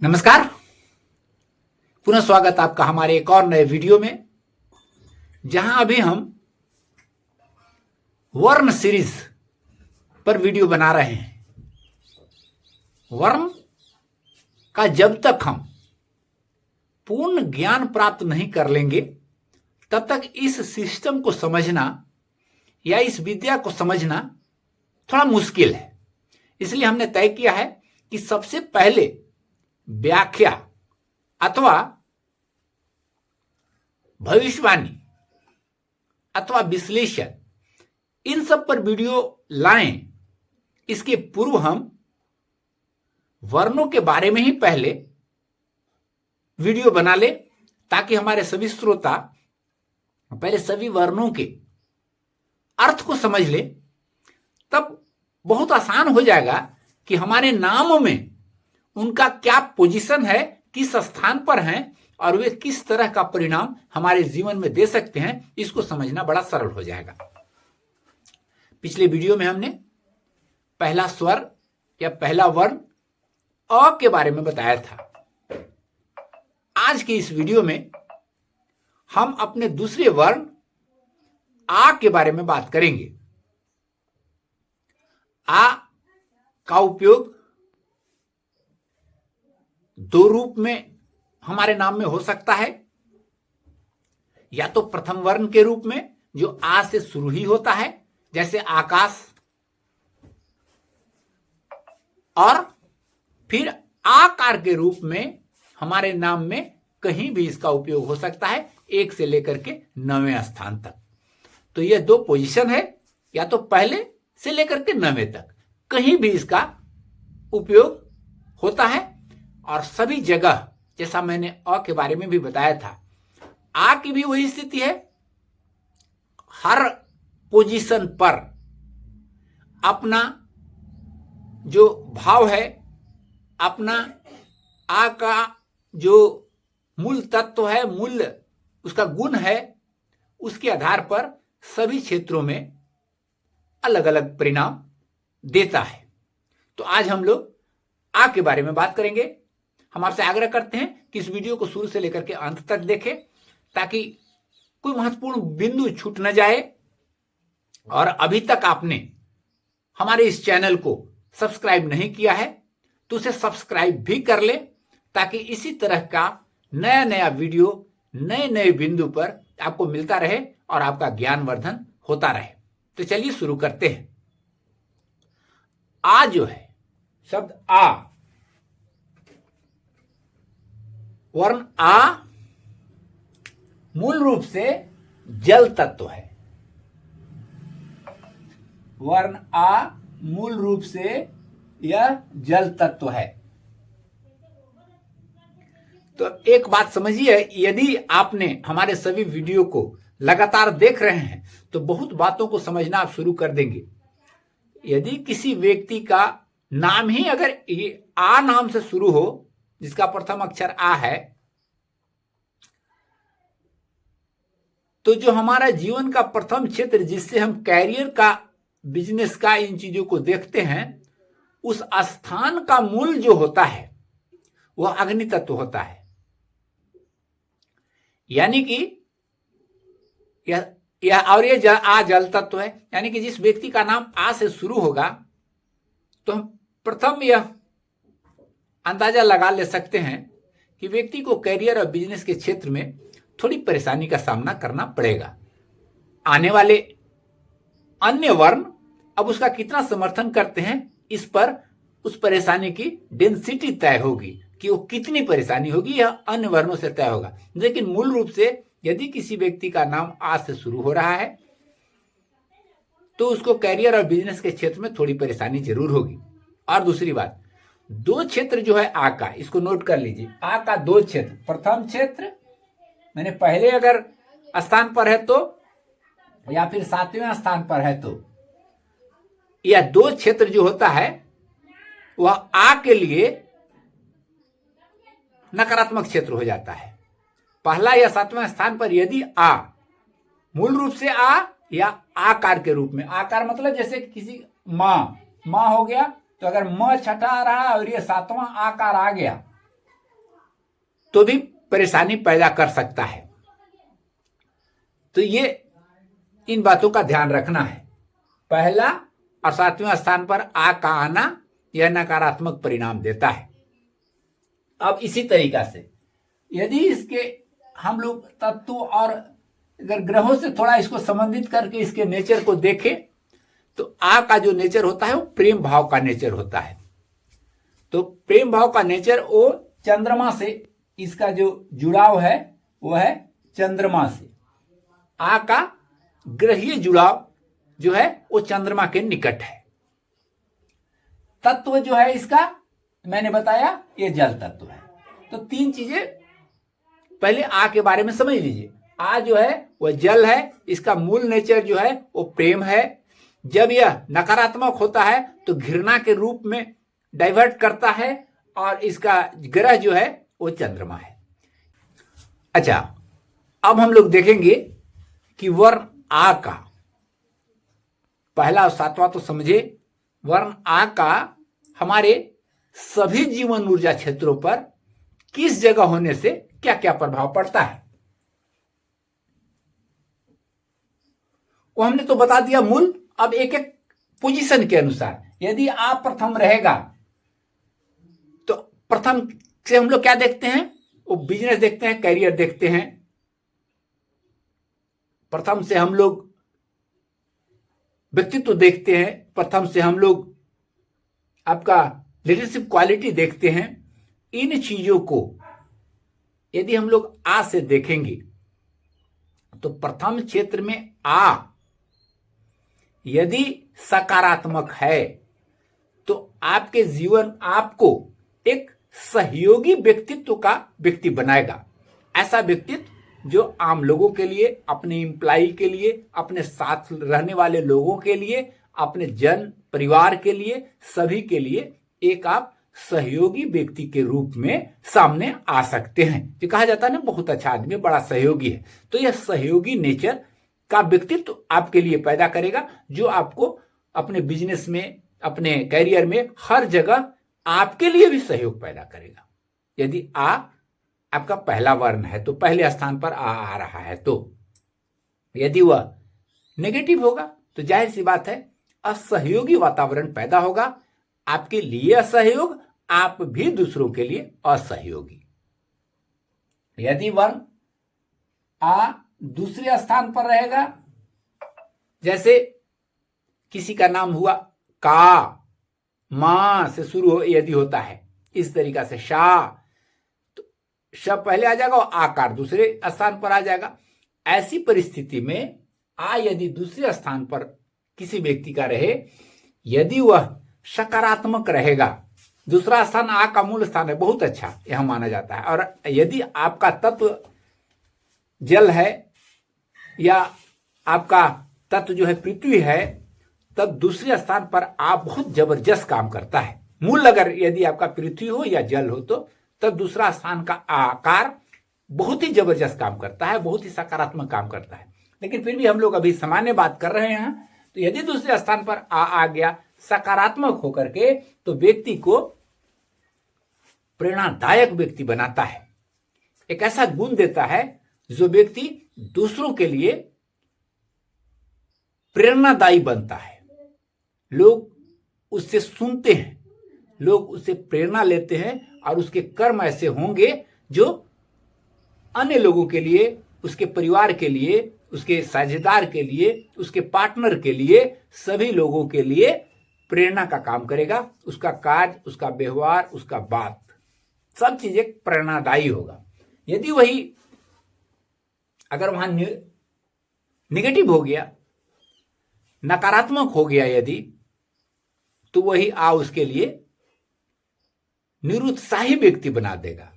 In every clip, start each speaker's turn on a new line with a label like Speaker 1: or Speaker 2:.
Speaker 1: नमस्कार। पुनः स्वागत आपका हमारे एक और नए वीडियो में, जहां अभी हम वर्ण सीरीज पर वीडियो बना रहे हैं। वर्ण का जब तक हम पूर्ण ज्ञान प्राप्त नहीं कर लेंगे तब तक इस सिस्टम को समझना या इस विद्या को समझना थोड़ा मुश्किल है। इसलिए हमने तय किया है कि सबसे पहले व्याख्या अथवा भविष्यवाणी अथवा विश्लेषण इन सब पर वीडियो लाएं। इसके पूर्व हम वर्णों के बारे में ही पहले वीडियो बना ले, ताकि हमारे सभी श्रोता पहले सभी वर्णों के अर्थ को समझ ले। तब बहुत आसान हो जाएगा कि हमारे नाम में उनका क्या पोजीशन है, किस स्थान पर हैं और वे किस तरह का परिणाम हमारे जीवन में दे सकते हैं। इसको समझना बड़ा सरल हो जाएगा। पिछले वीडियो में हमने पहला स्वर या पहला वर्ण अ के बारे में बताया था। आज के इस वीडियो में हम अपने दूसरे वर्ण आ के बारे में बात करेंगे। आ का उपयोग दो रूप में हमारे नाम में हो सकता है। या तो प्रथम वर्ण के रूप में जो आ से शुरू ही होता है, जैसे आकाश, और फिर आकार के रूप में हमारे नाम में कहीं भी इसका उपयोग हो सकता है, 1 से लेकर के 9वें स्थान तक। तो यह दो पोजीशन है, या तो पहले से लेकर के 9वें तक कहीं भी इसका उपयोग होता है। और सभी जगह, जैसा मैंने अ के बारे में भी बताया था, आ की भी वही स्थिति है। हर पोजीशन पर अपना जो भाव है, अपना आ का जो मूल तत्व है, मूल उसका गुण है, उसके आधार पर सभी क्षेत्रों में अलग अलग परिणाम देता है। तो आज हम लोग आ के बारे में बात करेंगे। हम आपसे आग्रह करते हैं कि इस वीडियो को शुरू से लेकर के अंत तक देखें, ताकि कोई महत्वपूर्ण बिंदु छूट न जाए। और अभी तक आपने हमारे इस चैनल को सब्सक्राइब नहीं किया है तो उसे सब्सक्राइब भी कर ले, ताकि इसी तरह का नया नया वीडियो नए नए बिंदु पर आपको मिलता रहे और आपका ज्ञान वर्धन होता रहे। तो चलिए शुरू करते हैं। आ जो है, शब्द आ, वर्ण आ मूल रूप से जल तत्व है। वर्ण आ मूल रूप से यह जल तत्व है। तो एक बात समझिए, यदि आपने हमारे सभी वीडियो को लगातार देख रहे हैं तो बहुत बातों को समझना आप शुरू कर देंगे। यदि किसी व्यक्ति का नाम ही अगर आ नाम से शुरू हो, जिसका प्रथम अक्षर आ है, तो जो हमारा जीवन का प्रथम क्षेत्र, जिससे हम कैरियर का, बिजनेस का, इन चीजों को देखते हैं, उस स्थान का मूल जो होता है वह अग्नि तत्व होता है। यानी कि यह आ जल तत्व है। यानी कि जिस व्यक्ति का नाम आ से शुरू होगा तो हम प्रथम यह अंदाजा लगा ले सकते हैं कि व्यक्ति को कैरियर और बिजनेस के क्षेत्र में थोड़ी परेशानी का सामना करना पड़ेगा। आने वाले अन्य वर्ण अब उसका कितना समर्थन करते हैं, इस पर उस परेशानी की डेंसिटी तय होगी कि वो कितनी परेशानी होगी, यह अन्य वर्णों से तय होगा। लेकिन मूल रूप से यदि किसी व्यक्ति का नाम आ से शुरू हो रहा है तो उसको कैरियर और बिजनेस के क्षेत्र में थोड़ी परेशानी जरूर होगी। और दूसरी बात, दो क्षेत्र जो है आ का, इसको नोट कर लीजिए। आ का दो क्षेत्र, प्रथम क्षेत्र मैंने पहले अगर स्थान पर है तो, या फिर 7वें स्थान पर है तो, यह दो क्षेत्र जो होता है वह आ के लिए नकारात्मक क्षेत्र हो जाता है। पहला या 7वें स्थान पर यदि आ मूल रूप से आ या आकार के रूप में, आकार मतलब जैसे किसी मां हो गया, तो अगर म छठा आ रहा है और ये 7वां आकार आ गया तो भी परेशानी पैदा कर सकता है। तो ये इन बातों का ध्यान रखना है। पहला और 7वें स्थान पर आ का आना यह नकारात्मक परिणाम देता है। अब इसी तरीका से यदि इसके हम लोग तत्वों और अगर ग्रहों से थोड़ा इसको संबंधित करके इसके नेचर को देखें तो आ का जो नेचर होता है वो प्रेम भाव का नेचर होता है। तो प्रेम भाव का नेचर वो चंद्रमा से, इसका जो जुड़ाव है वो है चंद्रमा से। आ का ग्रहीय जुड़ाव जो है वो चंद्रमा के निकट है। तत्व जो है इसका मैंने बताया ये जल तत्व है। तो 3 चीजें पहले आ के बारे में समझ लीजिए। आ जो है वह जल है, इसका मूल नेचर जो है वो प्रेम है। जब यह नकारात्मक होता है तो घृणा के रूप में डाइवर्ट करता है और इसका ग्रह जो है वो चंद्रमा है। अच्छा, अब हम लोग देखेंगे कि वर्ण आ का, पहला और 7वां तो समझे। वर्ण आ का हमारे सभी जीवन ऊर्जा क्षेत्रों पर किस जगह होने से क्या क्या प्रभाव पड़ता है वो हमने तो बता दिया मूल। अब एक एक पोजीशन के अनुसार यदि आ प्रथम रहेगा तो प्रथम से हम लोग क्या देखते हैं, वो बिजनेस देखते हैं, कैरियर देखते हैं। प्रथम से हम लोग व्यक्तित्व देखते हैं। प्रथम से हम लोग आपका लीडरशिप क्वालिटी देखते हैं। इन चीजों को यदि हम लोग आ से देखेंगे तो प्रथम क्षेत्र में आ यदि सकारात्मक है तो आपके जीवन आपको एक सहयोगी व्यक्तित्व का व्यक्ति बनाएगा। ऐसा व्यक्तित्व जो आम लोगों के लिए, अपने एम्प्लॉय के लिए, अपने साथ रहने वाले लोगों के लिए, अपने जन परिवार के लिए, सभी के लिए एक आप सहयोगी व्यक्ति के रूप में सामने आ सकते हैं। जो कहा जाता है ना, बहुत अच्छा आदमी, बड़ा सहयोगी है। तो यह सहयोगी नेचर का व्यक्तित्व आपके लिए पैदा करेगा, जो आपको अपने बिजनेस में, अपने कैरियर में, हर जगह आपके लिए भी सहयोग पैदा करेगा। यदि आ आपका पहला वर्ण है तो पहले स्थान पर आ रहा है, तो यदि वह नेगेटिव होगा तो जाहिर सी बात है असहयोगी वातावरण पैदा होगा। आपके लिए असहयोग, आप भी दूसरों के लिए असहयोगी। यदि वर्ण आ दूसरे स्थान पर रहेगा, जैसे किसी का नाम हुआ का, मां से शुरू यदि होता है, इस तरीका से शा, तो श पहले आ जाएगा और आकार दूसरे स्थान पर आ जाएगा। ऐसी परिस्थिति में आ यदि दूसरे स्थान पर किसी व्यक्ति का रहे, यदि वह सकारात्मक रहेगा, दूसरा स्थान आ का मूल स्थान है, बहुत अच्छा यह माना जाता है। और यदि आपका तत्व जल है या आपका तत्व जो है पृथ्वी है, तब दूसरे स्थान पर आप बहुत जबरदस्त काम करता है। मूल अगर यदि आपका पृथ्वी हो या जल हो तो तब दूसरा स्थान का आकार बहुत ही जबरदस्त काम करता है, बहुत ही सकारात्मक काम करता है। लेकिन फिर भी हम लोग अभी सामान्य बात कर रहे हैं। तो यदि दूसरे स्थान पर आ गया सकारात्मक होकर के, तो व्यक्ति को प्रेरणादायक व्यक्ति बनाता है। एक ऐसा गुण देता है जो व्यक्ति दूसरों के लिए प्रेरणादायी बनता है। लोग उससे सुनते हैं, लोग उससे प्रेरणा लेते हैं और उसके कर्म ऐसे होंगे जो अन्य लोगों के लिए, उसके परिवार के लिए, उसके साझेदार के लिए, उसके पार्टनर के लिए, सभी लोगों के लिए प्रेरणा का काम करेगा। उसका कार्य, उसका व्यवहार, उसका बात, सब चीजें प्रेरणादायी होगा। यदि वही अगर वहां निगेटिव हो गया, नकारात्मक हो गया यदि, तो वही आ उसके लिए निरुत्साही व्यक्ति बना देगा।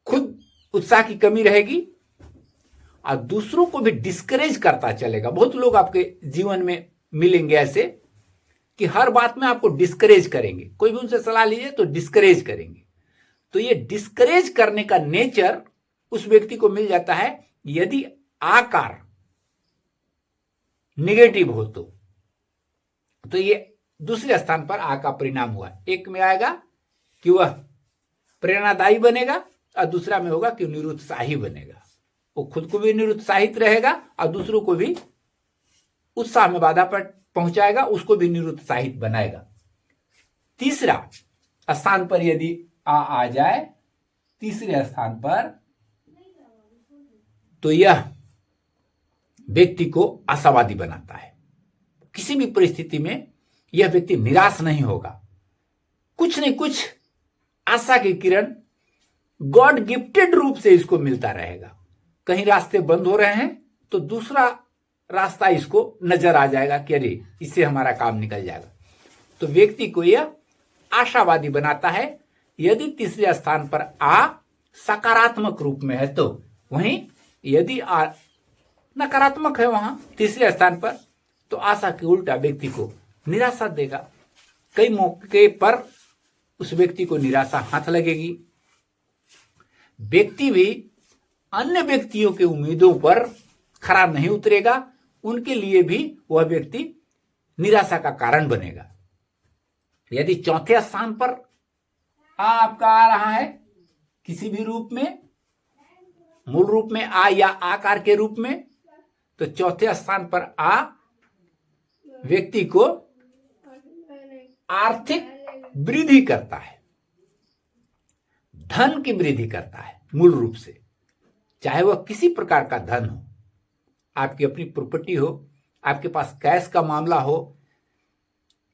Speaker 1: खुद उत्साह की कमी रहेगी और दूसरों को भी डिस्करेज करता चलेगा। बहुत लोग आपके जीवन में मिलेंगे ऐसे कि हर बात में आपको डिस्करेज करेंगे। कोई भी उनसे सलाह लीजिए तो डिस्करेज करेंगे। तो ये डिस्करेज करने का नेचर उस व्यक्ति को मिल जाता है यदि आकार नेगेटिव हो तो ये दूसरे स्थान पर आ का परिणाम हुआ। एक में आएगा कि वह प्रेरणादायी बनेगा, और दूसरा में होगा कि निरुत्साही बनेगा। वो खुद को भी निरुत्साहित रहेगा और दूसरों को भी उत्साह में बाधा पहुंचाएगा, उसको भी निरुत्साहित बनाएगा। तीसरा स्थान पर यदि आ जाए, तीसरे स्थान पर, तो यह व्यक्ति को आशावादी बनाता है। किसी भी परिस्थिति में यह व्यक्ति निराश नहीं होगा, कुछ न कुछ आशा की किरण गॉड गिफ्टेड रूप से इसको मिलता रहेगा। कहीं रास्ते बंद हो रहे हैं तो दूसरा रास्ता इसको नजर आ जाएगा कि अरे इससे हमारा काम निकल जाएगा। तो व्यक्ति को यह आशावादी बनाता है। यदि तीसरे स्थान पर आ सकारात्मक रूप में है तो, वहीं यदि आ नकारात्मक है वहां तीसरे स्थान पर, तो आशा के उल्टा व्यक्ति को निराशा देगा। कई मौके पर उस व्यक्ति को निराशा हाथ लगेगी। व्यक्ति भी अन्य व्यक्तियों के उम्मीदों पर खरा नहीं उतरेगा, उनके लिए भी वह व्यक्ति निराशा का कारण बनेगा। यदि चौथे स्थान पर आपका आ रहा है किसी भी रूप में, मूल रूप में आ या आकार के रूप में, तो चौथे स्थान पर आ व्यक्ति को आर्थिक वृद्धि करता है, धन की वृद्धि करता है। मूल रूप से चाहे वह किसी प्रकार का धन हो, आपकी अपनी प्रॉपर्टी हो, आपके पास कैश का मामला हो,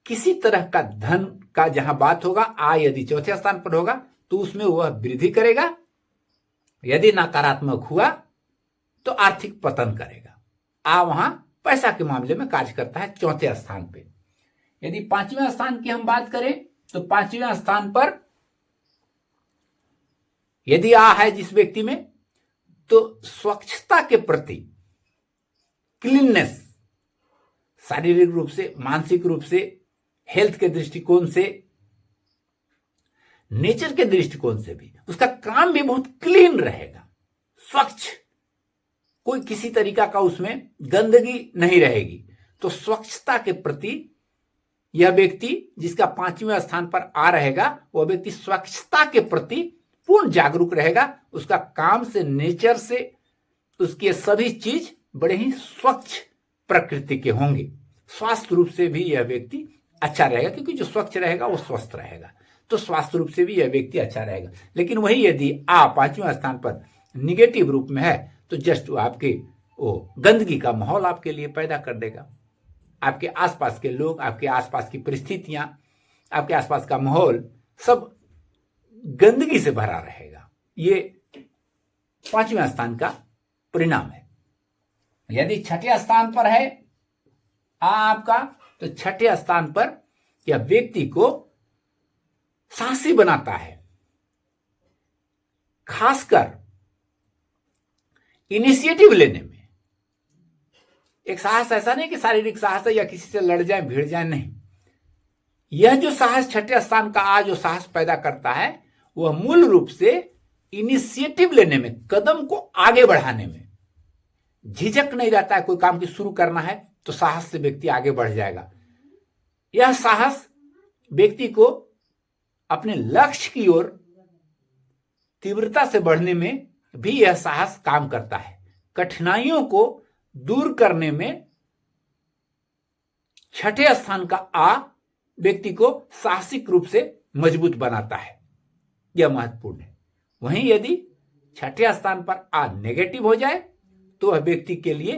Speaker 1: किसी तरह का धन का जहां बात होगा, आ यदि चौथे स्थान पर होगा तो उसमें वह वृद्धि करेगा। यदि नकारात्मक हुआ तो आर्थिक पतन करेगा। आ वहां पैसा के मामले में कार्य करता है चौथे स्थान पे। यदि पांचवें स्थान की हम बात करें तो पांचवें स्थान पर यदि आ है जिस व्यक्ति में, तो स्वच्छता के प्रति, क्लीननेस, शारीरिक रूप से, मानसिक रूप से, हेल्थ के दृष्टिकोण से, नेचर के दृष्टिकोण से भी उसका काम भी बहुत क्लीन रहेगा, स्वच्छ, कोई किसी तरीका का उसमें गंदगी नहीं रहेगी। तो स्वच्छता के प्रति यह व्यक्ति जिसका पांचवें स्थान पर आ रहेगा, वह व्यक्ति स्वच्छता के प्रति पूर्ण जागरूक रहेगा। उसका काम से, नेचर से, उसके सभी चीज बड़े ही स्वच्छ प्रकृति के होंगे। स्वास्थ्य रूप से भी यह व्यक्ति अच्छा रहेगा, क्योंकि जो स्वच्छ रहेगा वो स्वस्थ रहेगा, तो स्वास्थ्य रूप से भी यह व्यक्ति अच्छा रहेगा। लेकिन वही यदि आ पांचवें स्थान पर निगेटिव रूप में है तो जस्ट आपके वो गंदगी का माहौल आपके लिए पैदा कर देगा। आपके आसपास के लोग, आपके आसपास की परिस्थितियां, आपके आसपास का माहौल सब गंदगी से भरा रहेगा। ये पांचवें स्थान का परिणाम है। यदि छठे स्थान पर है आपका, तो छठे स्थान पर यह व्यक्ति को साहसी बनाता है, खासकर इनिशिएटिव लेने में। एक साहस ऐसा नहीं कि शारीरिक साहस है या किसी से लड़ जाए, भिड़ जाए, नहीं। यह जो साहस छठे स्थान का आज जो साहस पैदा करता है, वह मूल रूप से इनिशिएटिव लेने में, कदम को आगे बढ़ाने में झिझक नहीं रहता है। कोई काम की शुरू करना है तो साहस से व्यक्ति आगे बढ़ जाएगा। यह साहस व्यक्ति को अपने लक्ष्य की ओर तीव्रता से बढ़ने में भी यह साहस काम करता है। कठिनाइयों को दूर करने में छठे स्थान का आ व्यक्ति को साहसिक रूप से मजबूत बनाता है। यह महत्वपूर्ण है। वहीं यदि छठे स्थान पर आ नेगेटिव हो जाए तो वह व्यक्ति के लिए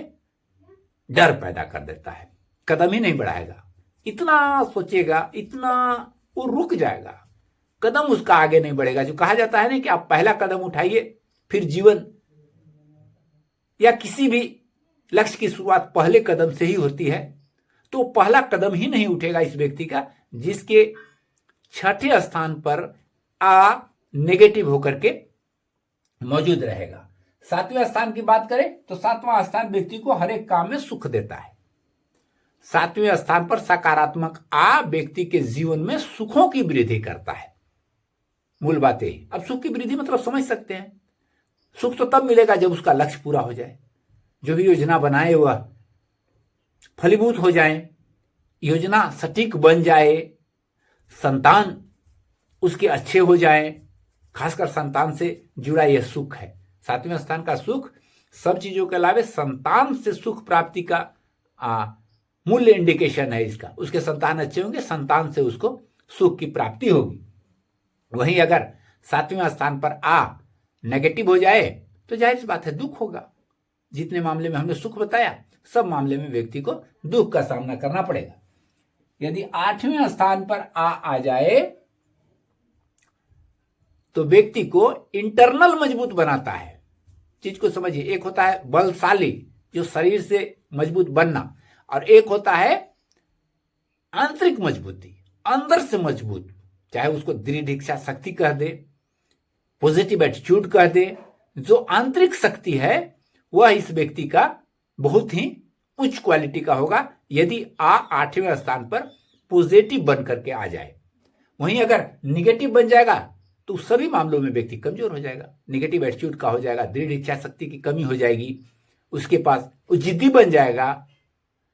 Speaker 1: डर पैदा कर देता है, कदम ही नहीं बढ़ाएगा। इतना सोचेगा, इतना वो रुक जाएगा, कदम उसका आगे नहीं बढ़ेगा। जो कहा जाता है ना कि आप पहला कदम उठाइए, फिर जीवन या किसी भी लक्ष्य की शुरुआत पहले कदम से ही होती है। तो पहला कदम ही नहीं उठेगा इस व्यक्ति का जिसके छठे स्थान पर आ नेगेटिव होकर के मौजूद रहेगा। सातवें स्थान की बात करें तो सातवां स्थान व्यक्ति को हर एक काम में सुख देता है। सातवें स्थान पर सकारात्मक आ व्यक्ति के जीवन में सुखों की वृद्धि करता है। मूल बात है। अब सुख की वृद्धि मतलब समझ सकते हैं, सुख तो तब मिलेगा जब उसका लक्ष्य पूरा हो जाए, जो भी योजना बनाए वह फलीभूत हो जाए, योजना सटीक बन जाए, संतान उसके अच्छे हो जाए, खासकर संतान से जुड़ा यह सुख है। 7वें स्थान का सुख सब चीजों के अलावा संतान से सुख प्राप्ति का मूल्य इंडिकेशन है इसका। उसके संतान अच्छे होंगे, संतान से उसको सुख की प्राप्ति होगी। वहीं अगर 7वें स्थान पर नेगेटिव हो जाए तो जाहिर सी बात है दुख होगा। जितने मामले में हमने सुख बताया सब मामले में व्यक्ति को दुख का सामना करना पड़ेगा। यदि 8वें स्थान पर आ जाए तो व्यक्ति को इंटरनल मजबूत बनाता है। चीज को समझिए, एक होता है बलशाली जो शरीर से मजबूत बनना, और एक होता है आंतरिक मजबूती, अंदर से मजबूत। चाहे उसको दृढ़ इच्छा शक्ति कह दे, पॉजिटिव एटीट्यूड कह दे, जो आंतरिक शक्ति है वह इस व्यक्ति का बहुत ही उच्च क्वालिटी का होगा यदि 8वें स्थान पर पॉजिटिव बन करके आ जाए। वहीं अगर निगेटिव बन जाएगा तो सभी मामलों में व्यक्ति कमजोर हो जाएगा, निगेटिव एटीट्यूड का हो जाएगा, दृढ़ इच्छा शक्ति की कमी हो जाएगी, उसके पास जिद्दी बन जाएगा।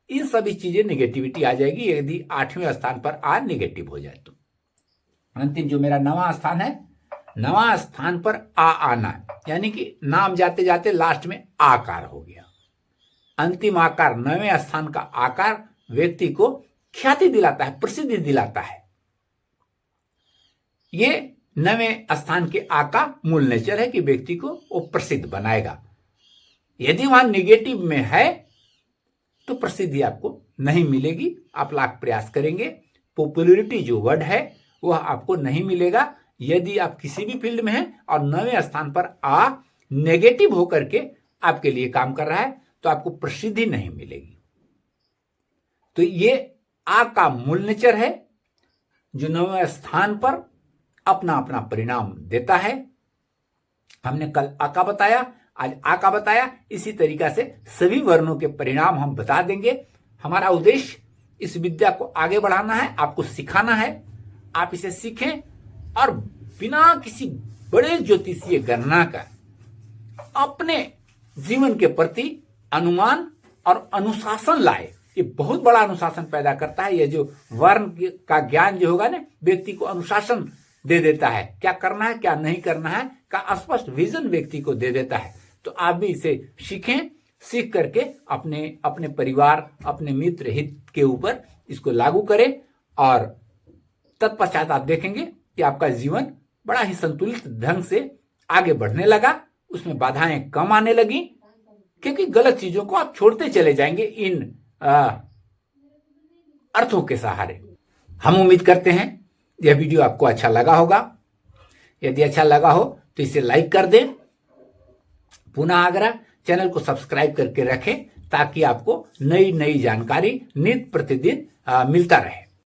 Speaker 1: इन सभी चीजें निगेटिविटी आ जाएगी यदि 8वें स्थान पर निगेटिव हो जाए तो। अंतिम जो मेरा 9वां स्थान है, 9वां स्थान पर आना, यानी कि नाम जाते जाते लास्ट में आकार हो गया। अंतिम आकार 9वें स्थान का आकार व्यक्ति को ख्याति दिलाता है, प्रसिद्धि दिलाता है। ये 9वें स्थान के का मूल नेचर है कि व्यक्ति को वो प्रसिद्ध बनाएगा। यदि वहां निगेटिव में है तो प्रसिद्धि आपको नहीं मिलेगी। आप लाख प्रयास करेंगे, पॉपुलैरिटी जो वर्ड है वह आपको नहीं मिलेगा। यदि आप किसी भी फील्ड में हैं और 9वें स्थान पर नेगेटिव होकर के आपके लिए काम कर रहा है तो आपको प्रसिद्धि नहीं मिलेगी। तो ये का मूल नेचर है जो 9वें स्थान पर अपना अपना परिणाम देता है। हमने कल का बताया, आज का बताया। इसी तरीका से सभी वर्णों के परिणाम हम बता देंगे। हमारा उद्देश्य इस विद्या को आगे बढ़ाना है, आपको सिखाना है। आप इसे सीखें और बिना किसी बड़े ज्योतिषीय गणना का अपने जीवन के प्रति अनुमान और अनुशासन लाए। ये बहुत बड़ा अनुशासन पैदा करता है। ये जो वर्ण का ज्ञान जो होगा ना, व्यक्ति को अनुशासन दे देता है, क्या करना है क्या नहीं करना है का स्पष्ट विजन व्यक्ति को दे देता है। तो आप भी इसे सीखें, सीख करके अपने अपने परिवार, अपने मित्र हित के ऊपर इसको लागू करें और तत्पश्चात आप देखेंगे कि आपका जीवन बड़ा ही संतुलित ढंग से आगे बढ़ने लगा। उसमें बाधाएं कम आने लगी क्योंकि गलत चीजों को आप छोड़ते चले जाएंगे इन अर्थों के सहारे। हम उम्मीद करते हैं यह वीडियो आपको अच्छा लगा होगा। यदि अच्छा लगा हो तो इसे लाइक कर दें। पुनः आग्रह, चैनल को सब्सक्राइब करके रखें ताकि आपको नई नई जानकारी नित्य प्रतिदिन मिलता रहे।